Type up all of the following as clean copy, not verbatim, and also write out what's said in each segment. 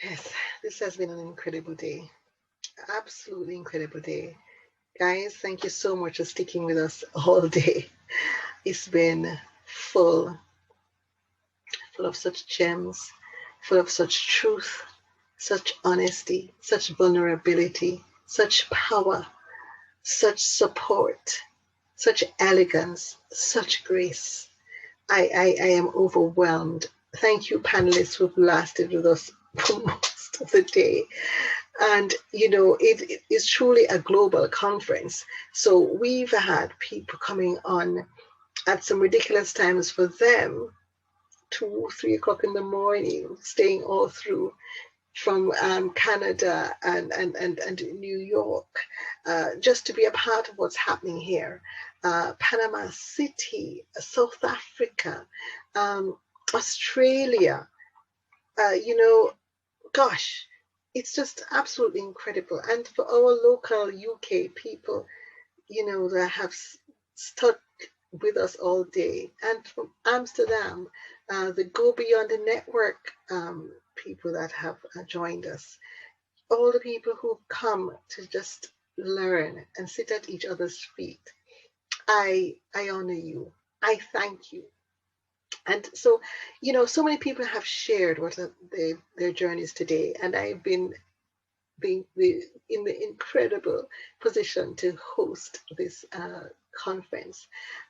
Yes, this has been an incredible day. Absolutely incredible day. Guys, thank you so much for sticking with us all day. It's been full, full of such gems, full of such truth, such honesty, such vulnerability, such power, such support, such elegance, such grace. I am overwhelmed. Thank you, panelists who've lasted with us for most of the day. And it is truly a global conference, so we've had people coming on at some ridiculous times for them, 2 3 o'clock in the morning, staying all through, from Canada and New York, just to be a part of what's happening here. Panama City, South Africa, um, Australia, uh, you know gosh, it's just absolutely incredible. And for our local UK people, that have stuck with us all day, and from Amsterdam, the Go Beyond the Network people that have joined us, all the people who've come to just learn and sit at each other's feet. I honor you. I thank you. And so, so many people have shared what their journeys today, and I've been being in the incredible position to host this conference.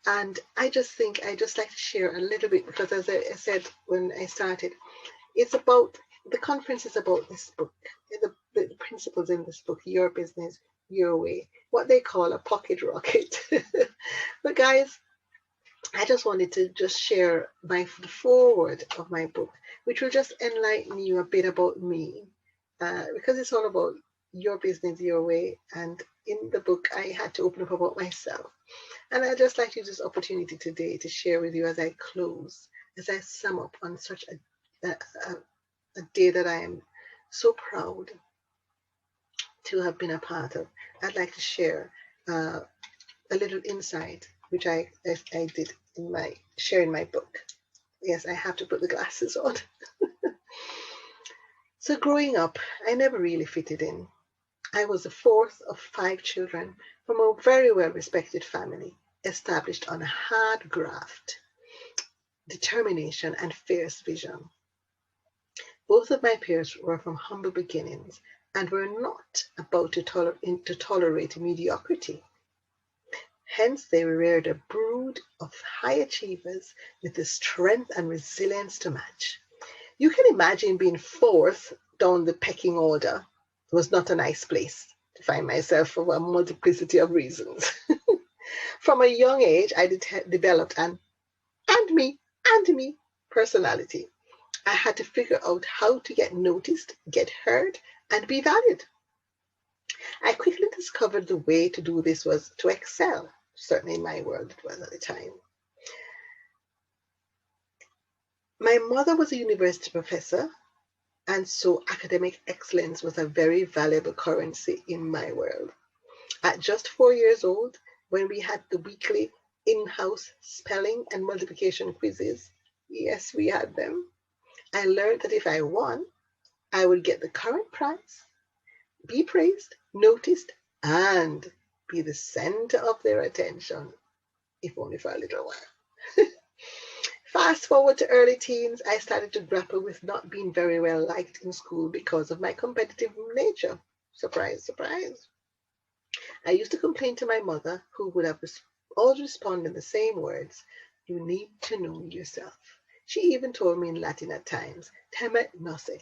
And I just think I just like to share a little bit, because as I said when I started, it's about the conference is about this book, the principles in this book, Your Business, Your Way, what they call a pocket rocket. But guys, I just wanted to just share the forward of my book, which will just enlighten you a bit about me, because it's all about your business, your way. And in the book, I had to open up about myself. And I'd just like to use this opportunity today to share with you as I close, as I sum up on such a day that I am so proud to have been a part of. I'd like to share uh, a little insight, which I did in my share in my book. Yes, I have to put the glasses on. So growing up, I never really fitted in. I was the fourth of 5 children from a very well respected family, established on a hard graft, determination, and fierce vision. Both of my peers were from humble beginnings and were not about to tolerate mediocrity. Hence, they reared a brood of high achievers with the strength and resilience to match. You can imagine being fourth down the pecking order. It was not a nice place to find myself for a multiplicity of reasons. From a young age, I developed an and me personality. I had to figure out how to get noticed, get heard, and be valued. I quickly discovered the way to do this was to excel. Certainly in my world, it was at the time. My mother was a university professor, and so academic excellence was a very valuable currency in my world. At just 4 years old, when we had the weekly in house spelling and multiplication quizzes, yes, we had them, I learned that if I won, I would get the current prize, be praised, noticed, and be the center of their attention, if only for a little while. Fast forward to early teens, I started to grapple with not being very well liked in school because of my competitive nature. Surprise, surprise. I used to complain to my mother, who would have always responded in the same words: You need to know yourself. She even told me in Latin at times, Temet nose.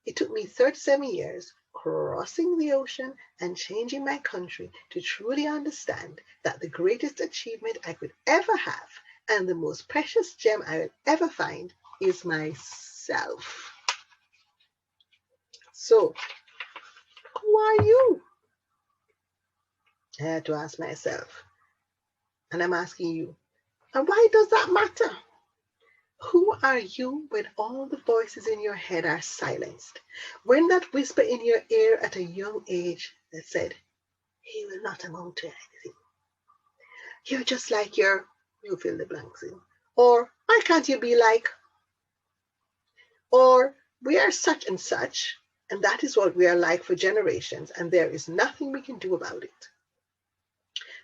It took me 37 years, crossing the ocean and changing my country, to truly understand that the greatest achievement I could ever have and the most precious gem I will ever find is myself. So, who are you? I had to ask myself. And I'm asking you. And why does that matter? Who are you when all the voices in your head are silenced? When that whisper in your ear at a young age that said, he will not amount to anything. You're just like you fill the blanks in. Or, why can't you be like? Or, We are such and such, and that is what we are like for generations, and there is nothing we can do about it.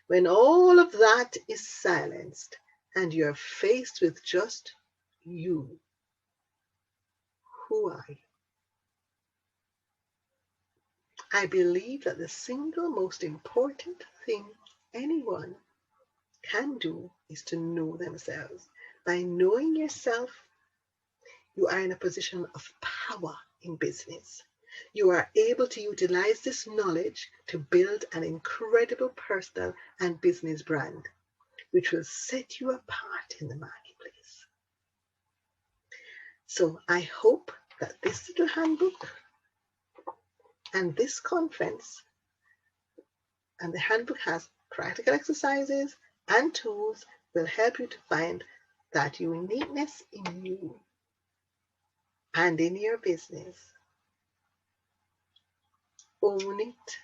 When all of that is silenced and you're faced with just you, who are you? I believe that the single most important thing anyone can do is to know themselves. By knowing yourself, you are in a position of power in business. You are able to utilize this knowledge to build an incredible personal and business brand, which will set you apart in the marketplace. So I hope that this little handbook and this conference, and the handbook has practical exercises and tools, will help you to find that uniqueness in you and in your business. Own it,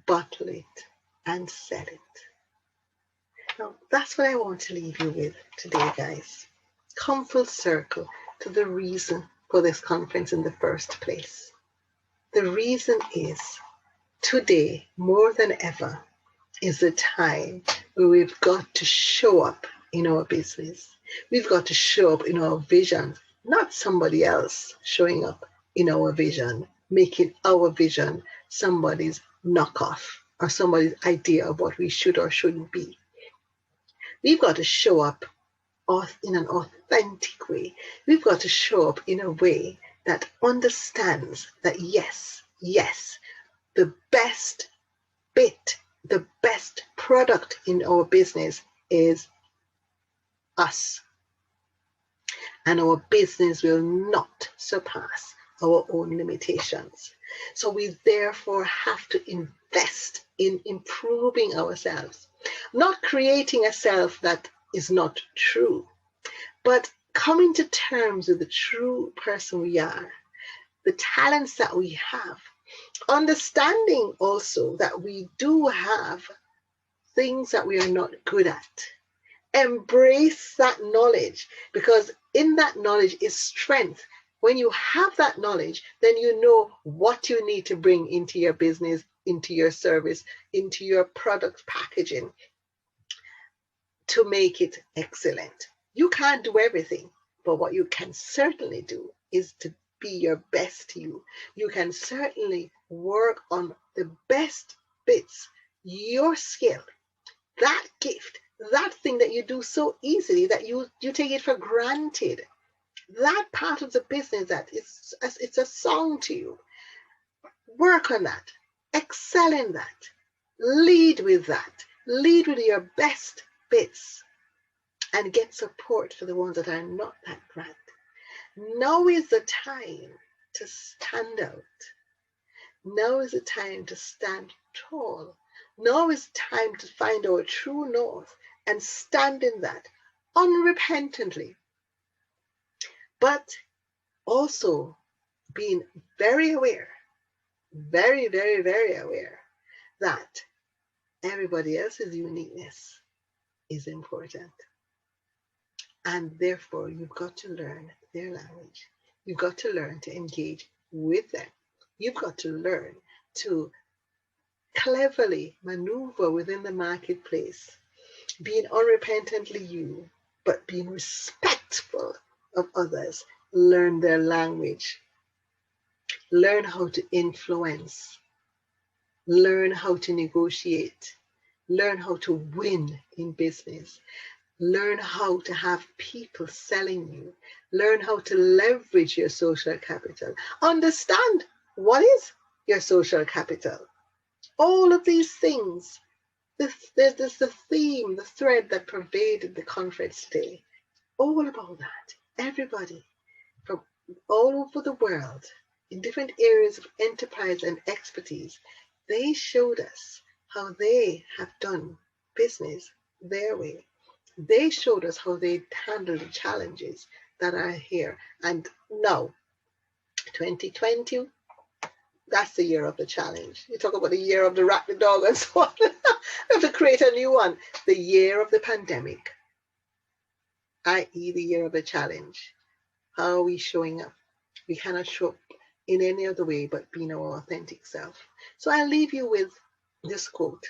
bottle it, and sell it. Now, that's what I want to leave you with today, guys. Come full circle to the reason for this conference in the first place. The reason is today, more than ever, is the time where we've got to show up in our business. We've got to show up in our vision, not somebody else showing up in our vision, making our vision somebody's knockoff or somebody's idea of what we should or shouldn't be. We've got to show up in an authentic way. We've got to show up in a way that understands that yes, the best bit, the best product in our business is us. And our business will not surpass our own limitations. So we therefore have to invest in improving ourselves, not creating a self that is not true, but coming to terms with the true person we are, the talents that we have, understanding also that we do have things that we are not good at. Embrace that knowledge, because in that knowledge is strength. When you have that knowledge, then you know what you need to bring into your business, into your service, into your product packaging to make it excellent. You can't do everything, but what you can certainly do is to be your best you. You can certainly work on the best bits, your skill, that gift, that thing that you do so easily that you take it for granted. That part of the business that it's a song to you. Work on that. Excel in that. Lead with that. Lead with your best bits and get support for the ones that are not that grand. Now is the time to stand out. Now is the time to stand tall. Now is time to find our true north and stand in that unrepentantly, but also being very aware, very, very, very aware that everybody else's uniqueness is important. And therefore, you've got to learn their language. You've got to learn to engage with them. You've got to learn to cleverly maneuver within the marketplace, being unrepentantly you, but being respectful of others. Learn their language. Learn how to influence. Learn how to negotiate. Learn how to win in business. Learn how to have people selling you. Learn how to leverage your social capital. Understand what is your social capital. All of these things, there's the theme, the thread that pervaded the conference today. All about that. Everybody from all over the world in different areas of enterprise and expertise, they showed us how they have done business their way. They showed us how they handle the challenges that are here. And now, 2020, that's the year of the challenge. You talk about the year of the rat, the dog, and so on. We have to create a new one. The year of the pandemic, i.e. the year of the challenge. How are we showing up? We cannot show up in any other way but being our authentic self. So I'll leave you with this quote.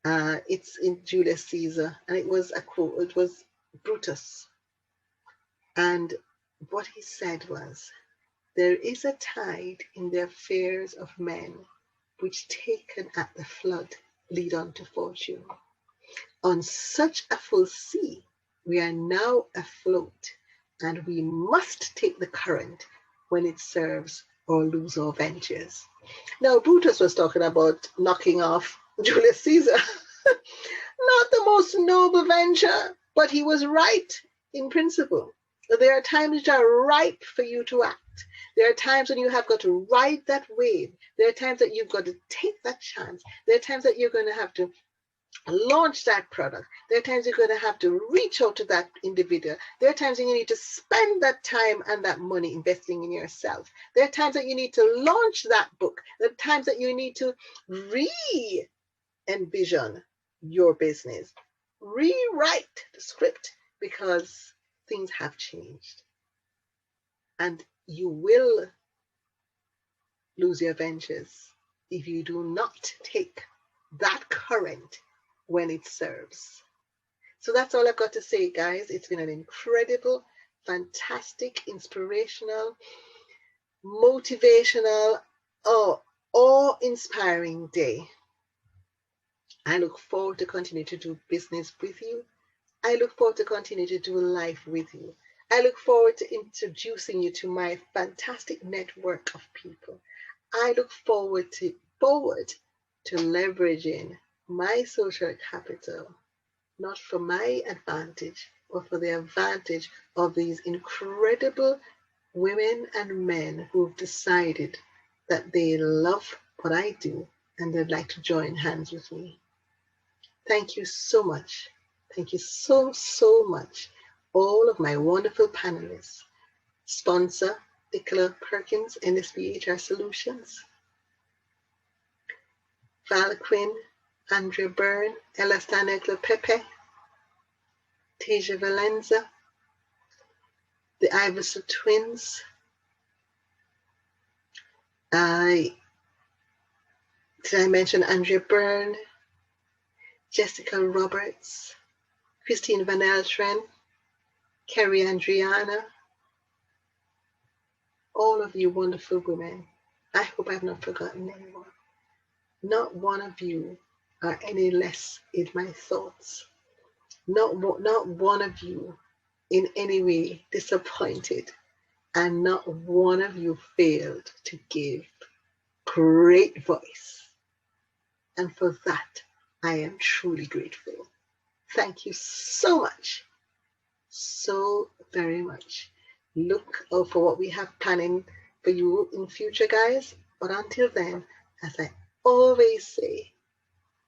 It's in Julius Caesar, and it was a quote. It was Brutus, and what he said was, "There is a tide in the affairs of men, which taken at the flood lead on to fortune. On such a full sea, we are now afloat, and we must take the current when it serves or lose our ventures." Now, Brutus was talking about knocking off Julius Caesar. Not the most noble venture, but he was right in principle. There are times which are ripe for you to act. There are times when you have got to ride that wave. There are times that you've got to take that chance. There are times that you're going to have to launch that product. There are times you're going to have to reach out to that individual. There are times when you need to spend that time and that money investing in yourself. There are times that you need to launch that book. There are times that you need to envision your business, rewrite the script, because things have changed and you will lose your ventures if you do not take that current when it serves. So that's all I've got to say, guys. It's been an incredible, fantastic, inspirational, motivational, awe-inspiring day. I look forward to continue to do business with you. I look forward to continue to do life with you. I look forward to introducing you to my fantastic network of people. I look forward to leveraging my social capital, not for my advantage, but for the advantage of these incredible women and men who've decided that they love what I do and they'd like to join hands with me. Thank you so much. Thank you so, so much. All of my wonderful panelists. Sponsor, Nicola Perkins, NSBHR Solutions. Val Quinn, Andrea Byrne, Ella Stanegla Pepe, Tasia Valenza, the Iverson twins. Did I mention Andrea Byrne, Jessica Roberts, Christine Van Eltren, Kerry Andriana, all of you wonderful women. I hope I've not forgotten anyone. Not one of you are any less in my thoughts. Not one of you in any way disappointed, and not one of you failed to give great voice. And for that, I am truly grateful. Thank you so much. So very much. Look out for what we have planning for you in future, guys. But until then, as I always say,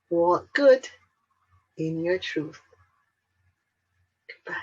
walk good in your truth. Goodbye.